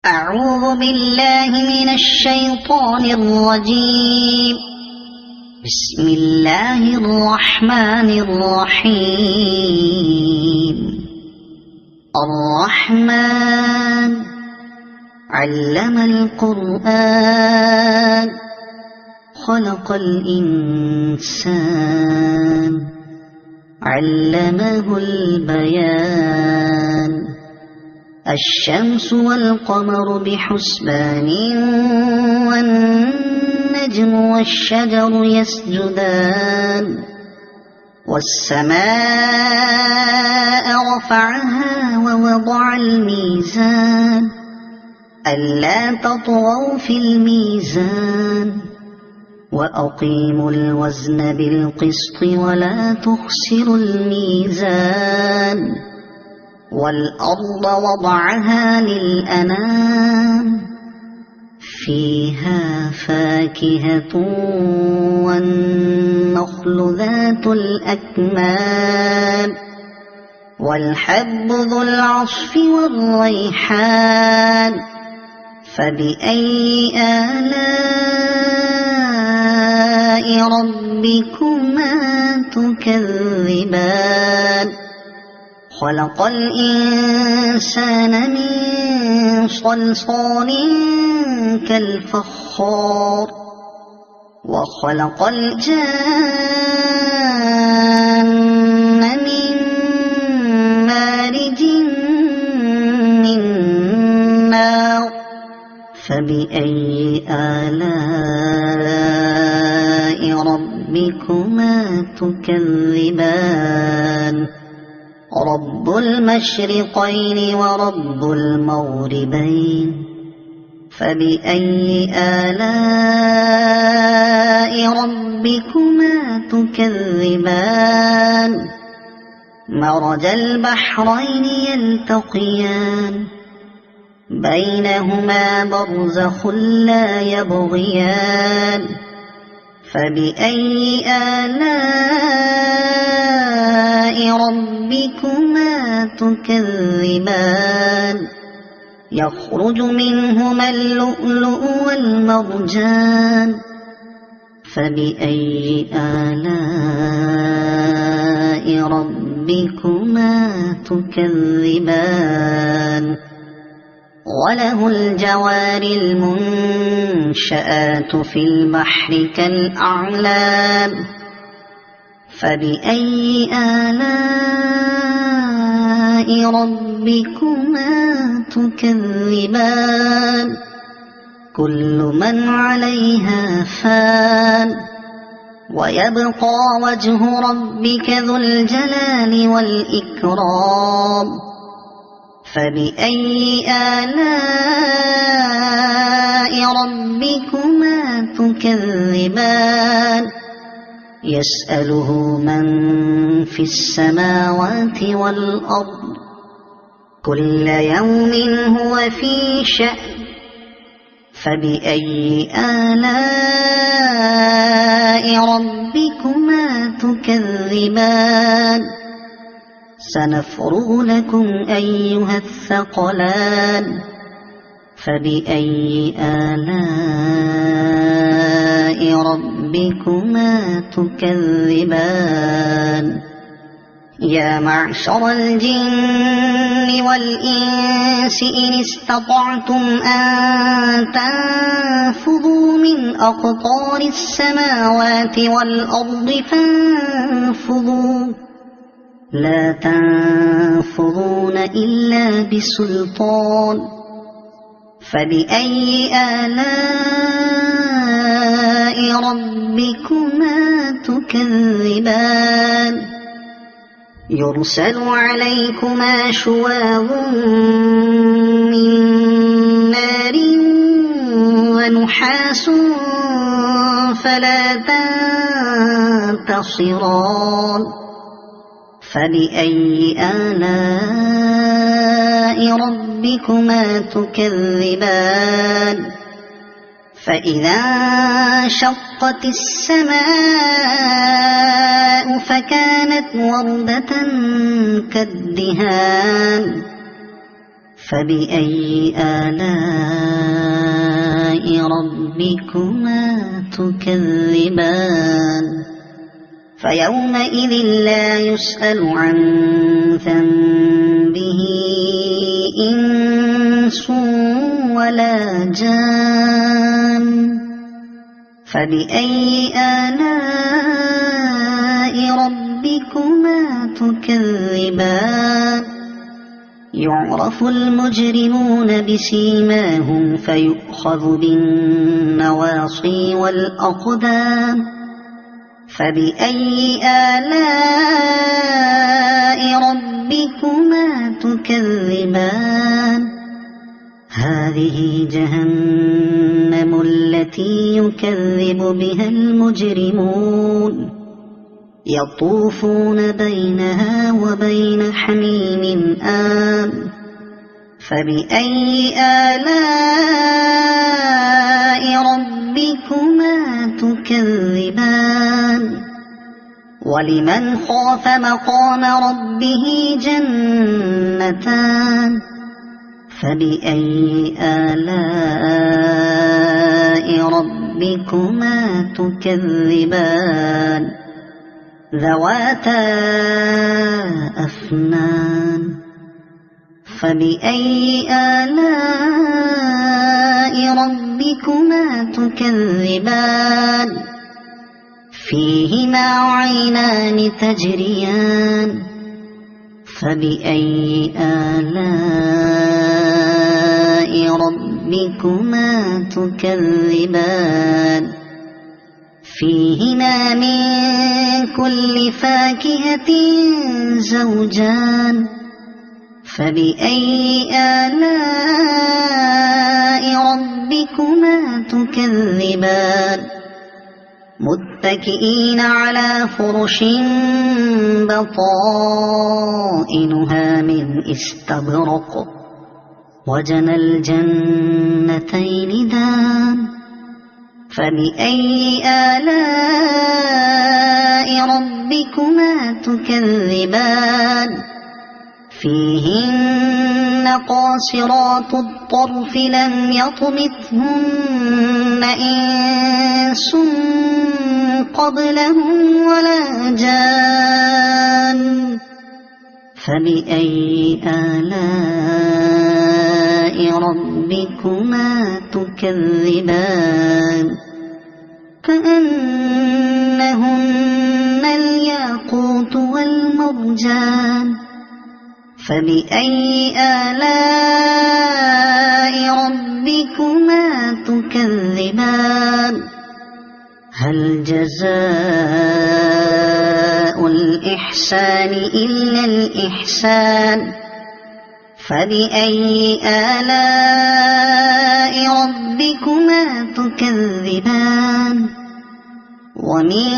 أعوذ بالله من الشيطان الرجيم. بسم الله الرحمن الرحيم. الرحمن علم القرآن خلق الإنسان علمه البيان. الشمس والقمر بحسبان والنجم والشجر يسجدان. والسماء رفعها ووضع الميزان ألا تطغوا في الميزان وأقيموا الوزن بالقسط ولا تخسروا الميزان. والأرض وضعها للأنام فيها فاكهة والنخل ذات الأكمام والحب ذو العصف والريحان. فبأي آلاء ربكما تكذبان. خلق الإنسان من صلصال كالفخار وخلق الجان من مارج من نار. فبأي آلاء ربكما تكذبان. رب المشرقين ورب المغربين. فبأي آلاء ربكما تكذبان. مرج البحرين يلتقيان بينهما برزخ لا يبغيان. فبأي آلاء ربكما تكذبان. يخرج منهما اللؤلؤ والمرجان. فبأي آلاء ربكما تكذبان. وله الجوار المنشآت في البحر كالأعلام. فبأي آلاء ربكما تكذبان. كل من عليها فان ويبقى وجه ربك ذو الجلال والإكرام. فبأي آلاء ربكما تكذبان. يسأله من في السماوات والأرض كل يوم هو في شأن. فبأي آلاء ربكما تكذبان. سنفرغ لكم أيها الثقلان. فبأي آلاء ربكما تكذبان. يا معشر الجن والإنس إن استطعتم أن تنفذوا من أقطار السماوات والأرض فانفذوا لا تنفذون إلا بسلطان. فبأي آلاء ربكما تكذبان. يرسل عليكما شواظ من نار ونحاس فلا تنتصران. فبأي آلاء ربكما تكذبان. فإذا انشقت السماء فكانت وردة كالدهان. فبأي آلاء ربكما تكذبان فيومئذ لا يسأل عن ذنبه إنس ولا جان فبأي آلاء ربكما تكذبان يعرف المجرمون بسيماهم فيؤخذ بالنواصي والأقدام فبأي آلاء ربكما تكذبان هذه جهنم التي يكذب بها المجرمون يطوفون بينها وبين حميم آن فبأي آلاء ربكما تكذبان ولمن خاف مقام ربه جنتان فبأي آلاء ربكما تكذبان ذواتا أفنان فبأي آلاء ربكما تكذبان فيهما عينان تجريان فبأي آلاء ربكما تكذبان فيهما من كل فاكهة زوجان فبأي آلاء ربكما تكذبان متكئين على فرش بطائنها من استبرق وجنى الجنتين دان فبأي آلاء ربكما تكذبان فيهن قاصرات الطرف لم يطمثهن إنس قبلهم ولا جان فبأي آلاء ربكما تكذبان كأنهن الياقوت والمرجان فبأي آلاء ربكما تكذبان هل جزاء الإحسان إلا الإحسان فبأي آلاء ربكما تكذبان ومن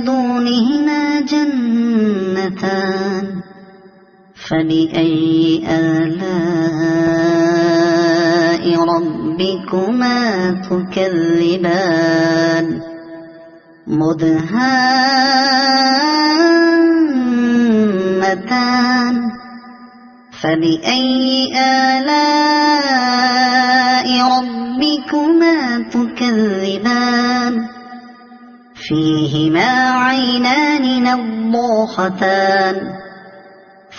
دونهما جنتان فبأي آلاء ربكما تكذبان مدهامتان فبأي آلاء ربكما تكذبان فيهما عينان نضاختان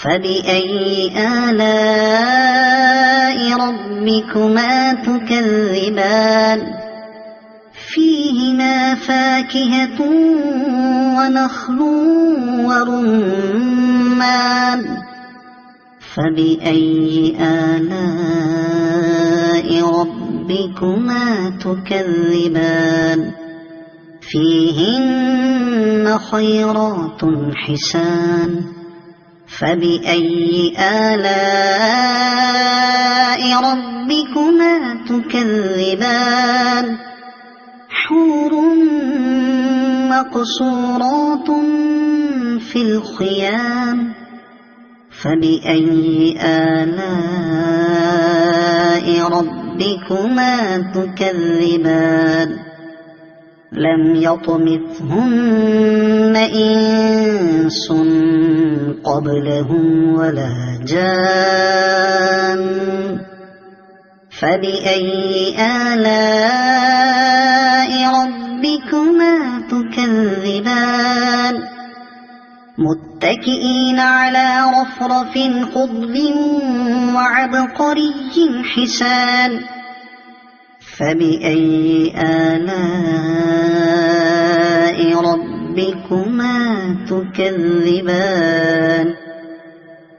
فبأي آلاء ربكما تكذبان فيهما فاكهة ونخل ورمان فبأي آلاء ربكما تكذبان فيهن خيرات حسان فبأي آلاء ربكما تكذبان حور مقصورات في الخيام فبأي آلاء ربكما تكذبان لم يطمثهن إنس قبلهم ولا جان فبأي آلاء ربكما تكذبان متكئين على رفرف خضر وعبقري حسان فبأي آلاء ربكما تكذبان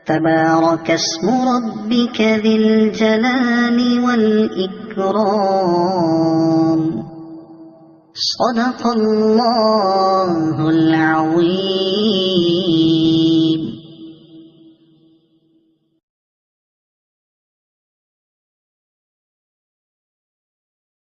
تبارك اسم ربك ذي الجلال والإكرام صدق الله العظيم.